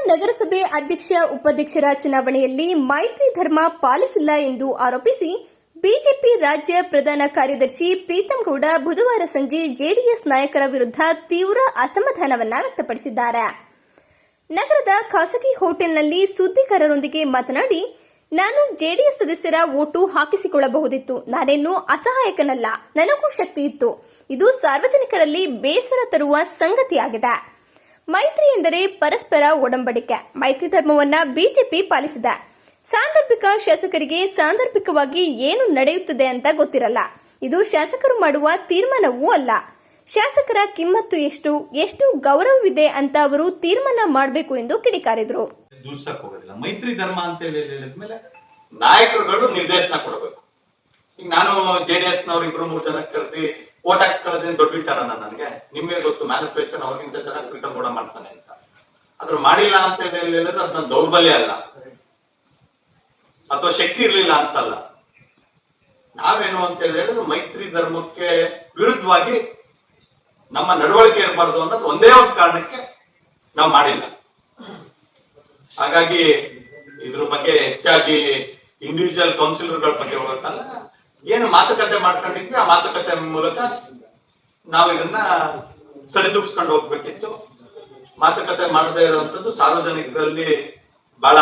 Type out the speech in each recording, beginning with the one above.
ನಗರಸಭೆ ಅಧ್ಯಕ್ಷ ಉಪಾಧ್ಯಕ್ಷರ ಚುನಾವಣೆಯಲ್ಲಿ ಮೈತ್ರಿ ಧರ್ಮ ಪಾಲಿಸಿಲ್ಲ ಎಂದು ಆರೋಪಿಸಿ ಬಿಜೆಪಿ ರಾಜ್ಯ ಪ್ರಧಾನ ಕಾರ್ಯದರ್ಶಿ ಪ್ರೀತಂ ಗೌಡ ಬುಧವಾರ ಸಂಜೆ ಜೆಡಿಎಸ್ ನಾಯಕರ ವಿರುದ್ಧ ತೀವ್ರ ಅಸಮಾಧಾನವನ್ನು ವ್ಯಕ್ತಪಡಿಸಿದ್ದಾರೆ. ನಗರದ ಖಾಸಗಿ ಹೋಟೆಲ್ನಲ್ಲಿ ಸುದ್ದಿಗಾರರೊಂದಿಗೆ ಮಾತನಾಡಿ, ನಾನು ಜೆಡಿಎಸ್ ಸದಸ್ಯರ ಓಟು ಹಾಕಿಸಿಕೊಳ್ಳಬಹುದಿತ್ತು. ನಾನೇನು ಅಸಹಾಯಕನಲ್ಲ, ನನಗೂ ಶಕ್ತಿ ಇತ್ತು. ಇದು ಸಾರ್ವಜನಿಕರಲ್ಲಿ ಬೇಸರ ತರುವ ಸಂಗತಿಯಾಗಿದೆ. ಮೈತ್ರಿ ಎಂದರೆ ಪರಸ್ಪರ ಒಡಂಬಡಿಕೆ. ಮೈತ್ರಿ ಧರ್ಮವನ್ನ ಬಿಜೆಪಿ ಪಾಲಿಸಿದೆ. ಸಾಂದರ್ಭಿಕ ಶಾಸಕರಿಗೆ ಸಾಂದರ್ಭಿಕವಾಗಿ ಏನು ನಡೆಯುತ್ತದೆ ಅಂತ ಗೊತ್ತಿರಲ್ಲ. ಇದು ಶಾಸಕರು ಮಾಡುವ ತೀರ್ಮಾನವೂ ಅಲ್ಲ. ಶಾಸಕರ ಕಿಮ್ಮತ್ತು ಎಷ್ಟು ಗೌರವವಿದೆ ಅಂತ ಅವರು ತೀರ್ಮಾನ ಮಾಡಬೇಕು ಎಂದು ಕಿಡಿಕಾರಿದರು. ಮೈತ್ರಿ ಧರ್ಮ ಅಂತ ಹೇಳಿದ್ಮೇಲೆ ನಾಯಕರುಗಳು ನಿರ್ದೇಶನ ಕೊಡಬೇಕು. ಈಗ ನಾನು ಜೆಡಿಎಸ್ ನವರು 2-3 ಜನ ಕರೆದಿ ಓಟ್ ಹಾಕ್ಸ್ಕೊಳ್ಳೋದೇನು ದೊಡ್ಡ ವಿಚಾರನ ನನಗೆ? ನಿಮ್ಗೆ ಗೊತ್ತು, ಮ್ಯಾನಿಪುಲೇಷನ್ ಅವ್ರಿಗಿಂತ ಚೆನ್ನಾಗಿ ಪ್ರೀತಮ್ ಕೂಡ ಮಾಡ್ತಾನೆ ಅಂತ. ಅದ್ರ ಮಾಡಿಲ್ಲ ಅಂತ ಹೇಳಿದ್ರೆ ಅದ್ ದೌರ್ಬಲ್ಯ ಅಲ್ಲ, ಅಥವಾ ಶಕ್ತಿ ಇರ್ಲಿಲ್ಲ ಅಂತಲ್ಲ. ನಾವೇನು ಅಂತ ಹೇಳಿದ್ರೆ ಮೈತ್ರಿ ಧರ್ಮಕ್ಕೆ ವಿರುದ್ಧವಾಗಿ ನಮ್ಮ ನಡವಳಿಕೆ ಇರಬಾರ್ದು ಅನ್ನೋದು ಒಂದೇ ಒಂದು ಕಾರಣಕ್ಕೆ ನಾವು ಮಾಡಿಲ್ಲ. ಹಾಗಾಗಿ ಇದ್ರ ಬಗ್ಗೆ ಹೆಚ್ಚಾಗಿ ಇಂಡಿವಿಜುವಲ್ ಕೌನ್ಸಿಲರ್ಗಳ ಬಗ್ಗೆ ಹೋಗಕ್ಕಲ್ಲ, ಏನು ಮಾತುಕತೆ ಮಾಡ್ಕೊಂಡಿದ್ವಿ ಆ ಮಾತುಕತೆ ಮೂಲಕ ನಾವು ಇದನ್ನ ಸರಿದೂಗಿಸ್ಕೊಂಡು ಹೋಗ್ಬೇಕಿತ್ತು. ಮಾತುಕತೆ ಮಾಡದೇ ಇರುವಂತದ್ದು ಸಾರ್ವಜನಿಕರಲ್ಲಿ ಬಹಳ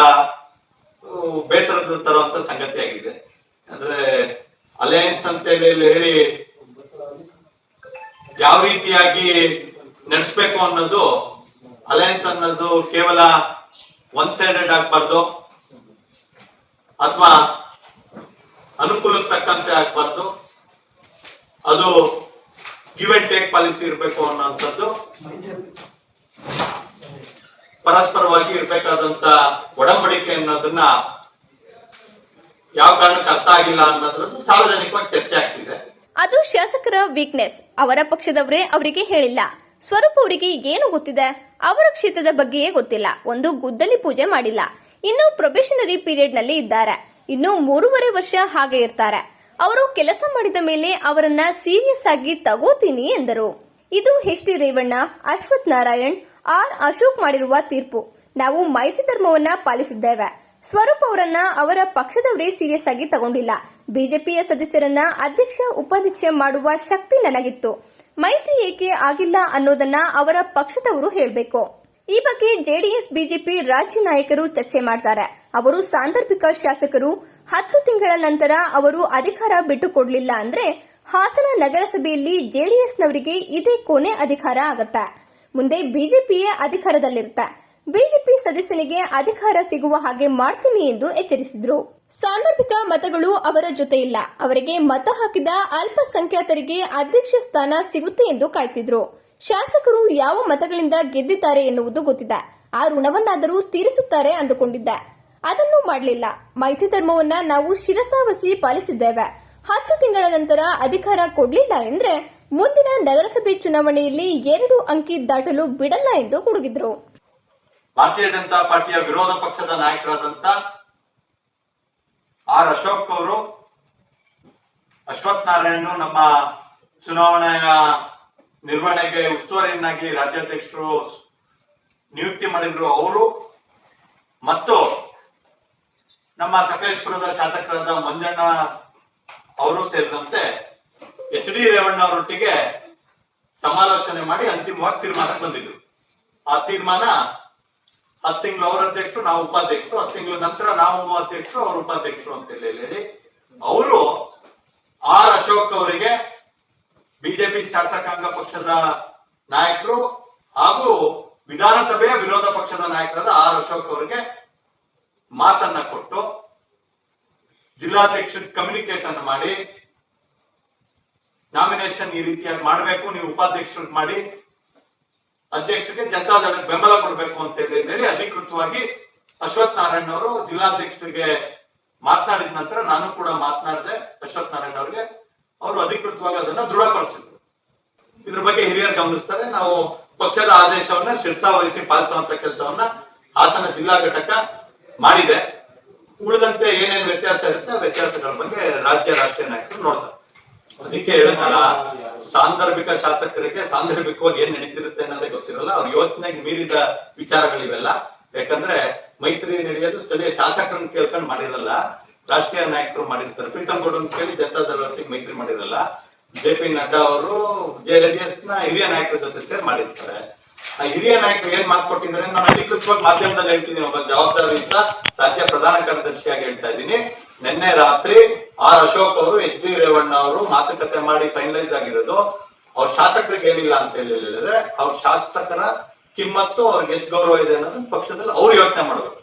ಬೇಸರದ ತರುವಂತ ಸಂಗತಿ ಆಗಿದೆ. ಅಂದ್ರೆ ಅಲಯನ್ಸ್ ಅಂತ ಹೇಳಿ ಯಾವ ರೀತಿಯಾಗಿ ನಡೆಸ್ಬೇಕು ಅನ್ನೋದು, ಅಲಯನ್ಸ್ ಅನ್ನೋದು ಕೇವಲ ಒನ್ ಸೈಡೆಡ್ ಆಗ್ಬಾರ್ದು, ಅಥವಾ ಅನುಕೂಲಕ್ಕೆ ತಕ್ಕಂತೆ ಆಗ್ಬಾರ್ದು. ಅದು ಗಿವ್ ಅಂಡ್ ಟೇಕ್ ಪಾಲಿಸಿ ಇರಬೇಕು ಅನ್ನೋಂಥದ್ದು, ಪರಸ್ಪರವಾಗಿ ಇರ್ಬೇಕಾದಂತ ಒಡಂಬಡಿಕೆ ಅನ್ನೋದನ್ನ ಯಾವ ಕಾರಣಕ್ಕೆ ಅರ್ಥ ಆಗಿಲ್ಲ ಅನ್ನೋದ್ರದ್ದು ಸಾರ್ವಜನಿಕವಾಗಿ ಚರ್ಚೆ ಆಗ್ತಿದೆ. ಅದು ಶಾಸಕರ ವೀಕ್ನೆಸ್. ಅವರ ಪಕ್ಷದವರೇ ಅವರಿಗೆ ಹೇಳಿಲ್ಲ. ಸ್ವರೂಪ್ ಅವರಿಗೆ ಏನು ಗೊತ್ತಿದೆ? ಅವರ ಕ್ಷೇತ್ರದ ಬಗ್ಗೆಯೇ ಗೊತ್ತಿಲ್ಲ. ಒಂದು ಗುದ್ದಲಿ ಪೂಜೆ ಮಾಡಿಲ್ಲ. ಇನ್ನು ಪ್ರೊಬೇಷನರಿ ಪೀರಿಯಡ್ ನಲ್ಲಿ ಇದ್ದಾರೆ. ಇನ್ನು 3.5 ವರ್ಷ ಹಾಗೆ ಇರ್ತಾರೆ. ಅವರು ಕೆಲಸ ಮಾಡಿದ ಮೇಲೆ ಅವರನ್ನ ಸೀರಿಯಸ್ ಆಗಿ ತಗೋತೀನಿ ಎಂದರು. ಇದು ಎಚ್.ಡಿ. ರೇವಣ್ಣ, ಅಶ್ವಥ್ ನಾರಾಯಣ್, ಆರ್. ಅಶೋಕ್ ಮಾಡಿರುವ ತೀರ್ಪು. ನಾವು ಮೈತ್ರಿ ಧರ್ಮವನ್ನ ಪಾಲಿಸಿದ್ದೇವೆ. ಸ್ವರೂಪ್ ಅವರನ್ನ ಅವರ ಪಕ್ಷದವರೇ ಸೀರಿಯಸ್ ಆಗಿ ತಗೊಂಡಿಲ್ಲ. ಬಿಜೆಪಿಯ ಸದಸ್ಯರನ್ನ ಅಧ್ಯಕ್ಷ ಉಪಾಧ್ಯಕ್ಷ ಮಾಡುವ ಶಕ್ತಿ ನನಗಿತ್ತು. ಮೈತ್ರಿ ಏಕೆ ಆಗಿಲ್ಲ ಅನ್ನೋದನ್ನ ಅವರ ಪಕ್ಷದವರು ಹೇಳಬೇಕು. ಈ ಬಗ್ಗೆ ಜೆಡಿಎಸ್ ಬಿಜೆಪಿ ರಾಜ್ಯ ನಾಯಕರು ಚರ್ಚೆ ಮಾಡ್ತಾರೆ. ಅವರು ಸಾಂದರ್ಭಿಕ ಶಾಸಕರು. 10 ತಿಂಗಳ ನಂತರ ಅವರು ಅಧಿಕಾರ ಬಿಟ್ಟುಕೊಡ್ಲಿಲ್ಲ ಅಂದ್ರೆ ಹಾಸನ ನಗರಸಭೆಯಲ್ಲಿ ಜೆಡಿಎಸ್ನವರಿಗೆ ಇದೇ ಕೊನೆ ಅಧಿಕಾರ ಆಗತ್ತೆ. ಮುಂದೆ ಬಿಜೆಪಿಯೇ ಅಧಿಕಾರದಲ್ಲಿರುತ್ತೆ. ಬಿಜೆಪಿ ಸದಸ್ಯನಿಗೆ ಅಧಿಕಾರ ಸಿಗುವ ಹಾಗೆ ಮಾಡ್ತೀನಿ ಎಂದು ಎಚ್ಚರಿಸಿದ್ರು. ಸಾಂದರ್ಭಿಕ ಮತಗಳು ಅವರ ಜೊತೆ ಇಲ್ಲ. ಅವರಿಗೆ ಮತ ಹಾಕಿದ ಅಲ್ಪಸಂಖ್ಯಾತರಿಗೆ ಅಧ್ಯಕ್ಷ ಸ್ಥಾನ ಸಿಗುತ್ತೆ ಎಂದು ಕಾಯ್ತಿದ್ರು. ಶಾಸಕರು ಯಾವ ಮತಗಳಿಂದ ಗೆದ್ದಿದ್ದಾರೆ ಎನ್ನುವುದು ಗೊತ್ತಿದೆ. ಆ ಋಣವನ್ನಾದರೂ ತೀರಿಸುತ್ತಾರೆ ಅಂದುಕೊಂಡಿದ್ದೆ. ಅದನ್ನು ಮಾಡಲಿಲ್ಲ. ಮೈತ್ರಿ ಧರ್ಮವನ್ನ ನಾವು ಶಿರಸಾವಸಿ ಪಾಲಿಸಿದ್ದೇವೆ. 10 ತಿಂಗಳ ನಂತರ ಅಧಿಕಾರ ಕೊಡ್ಲಿಲ್ಲ ಎಂದ್ರೆ ಮುಂದಿನ ನಗರಸಭೆ ಚುನಾವಣೆಯಲ್ಲಿ 2 ಅಂಕಿ ದಾಟಲು ಬಿಡಲ್ಲ ಎಂದು ಗುಡುಗಿದ್ರು. ಭಾರತೀಯ ಜನತಾ ಪಾರ್ಟಿಯ ವಿರೋಧ ಪಕ್ಷದ ನಾಯಕರಾದಂತ ಆರ್. ಅಶೋಕ್ ಅವರು, ಅಶ್ವಥ್ ನಾರಾಯಣ್ ನಮ್ಮ ಚುನಾವಣೆಯ ನಿರ್ವಹಣೆಗೆ ಉಸ್ತುವಾರಿಯನ್ನಾಗಿ ರಾಜ್ಯಾಧ್ಯಕ್ಷರು ನಿಯುಕ್ತಿ ಮಾಡಿದ್ರು ಅವರು, ಮತ್ತು ನಮ್ಮ ಸಕಲೇಶ್ಪುರದ ಶಾಸಕರಾದ ಮಂಜಣ್ಣ ಅವರು ಸೇರಿದಂತೆ ಎಚ್.ಡಿ. ರೇವಣ್ಣ ಅವರೊಟ್ಟಿಗೆ ಸಮಾಲೋಚನೆ ಮಾಡಿ ಅಂತಿಮವಾಗಿ ತೀರ್ಮಾನಕ್ಕೆ ಬಂದಿದ್ರು. ಆ ತೀರ್ಮಾನ 10 ತಿಂಗಳು ಅವರ ಅಧ್ಯಕ್ಷರು, ನಾವು ಉಪಾಧ್ಯಕ್ಷರು, 10 ತಿಂಗಳ ನಂತರ ನಾವು ಅಧ್ಯಕ್ಷರು, ಅವರು ಉಪಾಧ್ಯಕ್ಷರು ಅಂತ ಹೇಳಿ ಅವರು ಆರ್. ಅಶೋಕ್ ಅವರಿಗೆ ಬಿಜೆಪಿ ಶಾಸಕಾಂಗ ಪಕ್ಷದ ನಾಯಕರು ಹಾಗೂ ವಿಧಾನಸಭೆಯ ವಿರೋಧ ಪಕ್ಷದ ನಾಯಕರಾದ ಆರ್. ಅಶೋಕ್ ಅವರಿಗೆ ಮಾತನ್ನ ಕೊಟ್ಟು ಜಿಲ್ಲಾಧ್ಯಕ್ಷ ಕಮ್ಯುನಿಕೇಟ್ ಅನ್ನು ಮಾಡಿ, ನಾಮಿನೇಷನ್ ಈ ರೀತಿಯಾಗಿ ಮಾಡಬೇಕು, ನೀವು ಉಪಾಧ್ಯಕ್ಷರು ಮಾಡಿ, ಅಧ್ಯಕ್ಷರಿಗೆ ಜನತಾದಳಕ್ಕೆ ಬೆಂಬಲ ಕೊಡಬೇಕು ಅಂತ ಹೇಳಿ ಅಧಿಕೃತವಾಗಿ ಅಶ್ವಥ್ ನಾರಾಯಣ್ ಅವರು ಜಿಲ್ಲಾಧ್ಯಕ್ಷರಿಗೆ ಮಾತನಾಡಿದ ನಂತರ ನಾನು ಕೂಡ ಮಾತನಾಡಿದೆ ಅಶ್ವಥ್ ನಾರಾಯಣ್ ಅವರಿಗೆ. ಅವರು ಅಧಿಕೃತವಾಗಿ ಅದನ್ನ ದೃಢಪಡಿಸಿದ್ರು. ಇದ್ರ ಬಗ್ಗೆ ಹಿರಿಯರು ಗಮನಿಸ್ತಾರೆ. ನಾವು ಪಕ್ಷದ ಆದೇಶವನ್ನ ಶಿರಸಾವಹಿಸಿ ಪಾಲಿಸುವಂತ ಕೆಲಸವನ್ನ ಹಾಸನ ಜಿಲ್ಲಾ ಘಟಕ ಮಾಡಿದೆ. ಉಳಿದಂತೆ ಏನೇನು ವ್ಯತ್ಯಾಸ ಇರುತ್ತೆ ಆ ವ್ಯತ್ಯಾಸಗಳ ಬಗ್ಗೆ ರಾಜ್ಯ ರಾಷ್ಟ್ರೀಯ ನಾಯಕರು ನೋಡ್ತಾರೆ. ಅದಕ್ಕೆ ಹೇಳಲ್ಲ, ಸಾಂದರ್ಭಿಕ ಶಾಸಕರಿಗೆ ಸಾಂದರ್ಭಿಕವಾಗಿ ಏನ್ ನಡೀತಿರುತ್ತೆ ಅನ್ನೋದೇ ಗೊತ್ತಿರಲ್ಲ. ಅವ್ರ ಯೋಚನೆಗೆ ಮೀರಿದ ವಿಚಾರಗಳಿವೆಲ್ಲ. ಯಾಕಂದ್ರೆ ಮೈತ್ರಿ ನಡೆಯೋದು ಸ್ಥಳೀಯ ಶಾಸಕರನ್ನ ಕೇಳ್ಕೊಂಡು ಮಾಡಿರಲ್ಲ, ರಾಷ್ಟ್ರೀಯ ನಾಯಕರು ಮಾಡಿರ್ತಾರೆ. ಪ್ರೀತಮ್ ಗೌಡ ಅಂತ ಕೇಳಿ ಜನತಾದಳ ಒಟ್ಟಿಗೆ ಮೈತ್ರಿ ಮಾಡಿರಲ್ಲ. JP ನಡ್ಡಾ ಅವರು JDS ನ ಹಿರಿಯ ನಾಯಕರ ಜೊತೆ ಸೇರಿ ಮಾಡಿರ್ತಾರೆ. ಆ ಹಿರಿಯ ನಾಯಕರು ಏನ್ ಮಾತು ಕೊಟ್ಟಿದ್ರೆ ನಾನು ಅಧಿಕೃತವಾಗಿ ಮಾಧ್ಯಮದಲ್ಲಿ ಹೇಳ್ತೀನಿ, ಒಬ್ಬ ಜವಾಬ್ದಾರಿಯುತ ರಾಜ್ಯ ಪ್ರಧಾನ ಕಾರ್ಯದರ್ಶಿಯಾಗಿ ಹೇಳ್ತಾ ಇದ್ದೀನಿ. ನಿನ್ನೆ ರಾತ್ರಿ ಅಶೋಕ್ ಅವರು HD ರೇವಣ್ಣ ಅವರು ಮಾತುಕತೆ ಮಾಡಿ ಫೈನಲೈಸ್ ಆಗಿರೋದು. ಅವ್ರ ಶಾಸಕರಿಗೆ ಏನಿಲ್ಲ ಅಂತ ಹೇಳಿದ್ರೆ ಅವ್ರ ಶಾಸಕರ ಕಿಮ್ಮತ್ತು ಅವ್ರಿಗೆ ಎಷ್ಟು ಗೌರವ ಇದೆ ಅನ್ನೋದನ್ನ ಪಕ್ಷದಲ್ಲಿ ಅವ್ರು ಯೋಚನೆ ಮಾಡ್ಬೇಕು.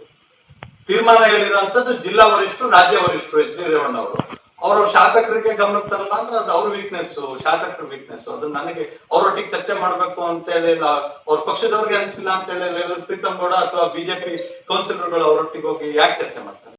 ತೀರ್ಮಾನ ಹೇಳಿರುವಂತದ್ದು ಜಿಲ್ಲಾ ವರಿಷ್ಠರು, ರಾಜ್ಯ ವರಿಷ್ಠರು HD ರೇವಣ್ಣ ಅವರು. ಅವ್ರ ಶಾಸಕರಿಗೆ ಗಮನಕ್ಕೆ ತರಲ್ಲ ಅಂದ್ರೆ ಅದು ಅವ್ರ ವೀಕ್ನೆಸ್, ಶಾಸಕರ ವೀಕ್ನೆಸ್. ಅದು ನನಗೆ ಅವರೊಟ್ಟಿಗೆ ಚರ್ಚೆ ಮಾಡ್ಬೇಕು ಅಂತ ಹೇಳಿ ಅವ್ರ ಪಕ್ಷದವ್ರಿಗೆ ಅನ್ಸಿಲ್ಲ ಅಂತ ಹೇಳಿ ಪ್ರೀತಮ್ ಗೌಡ ಅಥವಾ BJP ಕೌನ್ಸಿಲರ್ಗಳು ಅವರೊಟ್ಟಿಗೆ ಹೋಗಿ ಯಾಕೆ ಚರ್ಚೆ ಮಾಡ್ತಾರೆ?